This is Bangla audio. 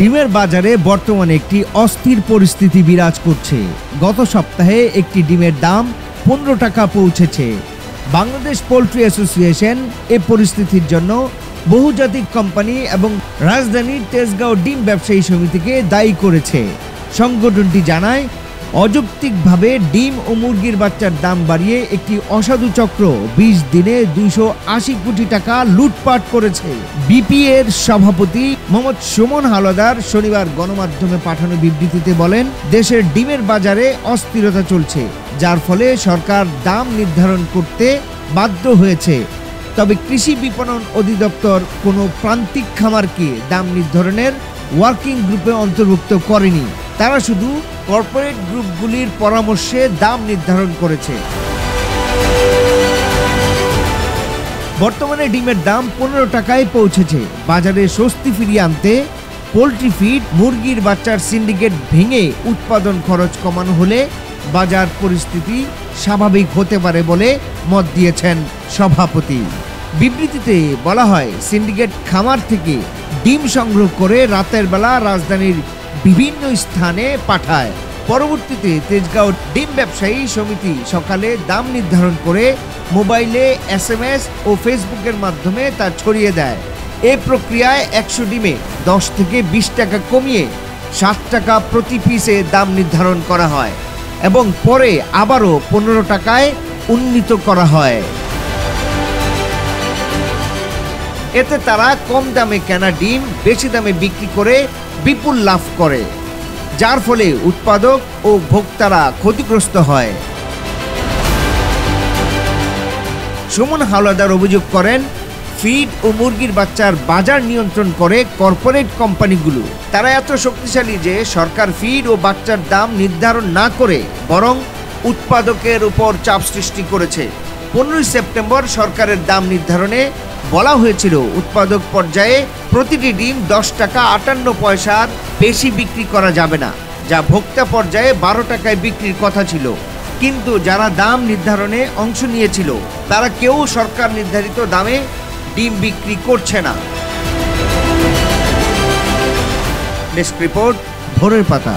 ডিমের বাজারে বর্তমানে একটি অস্থির পরিস্থিতি বিরাজ করছে। গত সপ্তাহে একটি ডিমের দাম 15 টাকা পৌঁছেছে। বাংলাদেশ পোল্ট্রি অ্যাসোসিয়েশন এ পরিস্থিতির জন্য বহুজাতিক কোম্পানি এবং রাজধানীর তেজগাঁও ডিম ব্যবসায়ী সমিতিকে দায়ী করেছে। সংগঠনটি জানায়, অযৌক্তিকভাবে ডিম ও মুরগির বাচ্চার দাম বাড়িয়ে একটি অসাধু চক্র 20 দিনে 280 কোটি টাকা লুটপাট করেছে। বিপিএর সভাপতি মোহাম্মদ সুমন হাওলাদার শনিবার গণমাধ্যমে পাঠানো বিবৃতিতে বলেন, দেশের ডিমের বাজারে অস্থিরতা চলছে, যার ফলে সরকার দাম নির্ধারণ করতে বাধ্য হয়েছে। তবে কৃষি বিপণন অধিদপ্তর কোনো প্রান্তিক খামারকে দাম নির্ধারণের ওয়ার্কিং গ্রুপে অন্তর্ভুক্ত করেনি। তারা শুধু কর্পোরেট গ্রুপগুলির পরামর্শে দাম নির্ধারণ করেছে। বর্তমানে ডিমের দাম 15 টাকায় পৌঁছেছে। বাজারে স্বস্তি ফিরিয়ে আনতে পোল্ট্রি ফিড, মুরগির বাচ্চার সিন্ডিকেট ভেঙে উৎপাদন খরচ কমানো হলে বাজার পরিস্থিতি স্বাভাবিক হতে পারে বলে মত দিয়েছেন সভাপতি। বিবৃতিতে বলা হয়, সিন্ডিকেট খামার থেকে ডিম সংগ্রহ করে রাতের বেলা রাজধানীর বিভিন্ন স্থানে পাঠায়। পরবর্তীতে তেজগাঁও ডিম ব্যবসায়ী সমিতি সকালে দাম নির্ধারণ করে মোবাইলে SMS ও ফেসবুকের মাধ্যমে তা ছড়িয়ে দেয়। এই প্রক্রিয়ায় 100 ডিমে 10 থেকে 20 টাকা কমিয়ে 7 টাকা প্রতি পিসে দাম নির্ধারণ করা হয় এবং পরে আবারও 15 টাকায় উন্নীত করা হয়। এতে তারা কম দামে কেনা ডিম বেশি দামে বিক্রি করে বিপুল লাভ করে, যার ফলে উৎপাদক ও ভোক্তারা ক্ষতিগ্রস্ত হয়। সুমন হাওলাদার অভিযোগ করেন, ফিড ও মুরগির বাচ্চার বাজার নিয়ন্ত্রণ করে কর্পোরেট কোম্পানিগুলো। তারা এত শক্তিশালী যে সরকার ফিড ও বাচ্চার দাম নির্ধারণ না করে বরং উৎপাদকের উপর চাপ সৃষ্টি করেছে। 15 সেপ্টেম্বর সরকারের দাম নির্ধারণে বলা হয়েছিল, উৎপাদক পর্যায়ে প্রতিটি ডিম 10 টাকা 58 পয়সার বেশি বিক্রি করা যাবে না, যা ভোক্তা পর্যায়ে 12 টাকায় বিক্রির কথা ছিল। কিন্তু যারা দাম নির্ধারণে অংশ নিয়েছিল তারা কেউ সরকার নির্ধারিত দামে ডিম বিক্রি করছে না। ডেস্ক রিপোর্ট, ভোরের পাতা।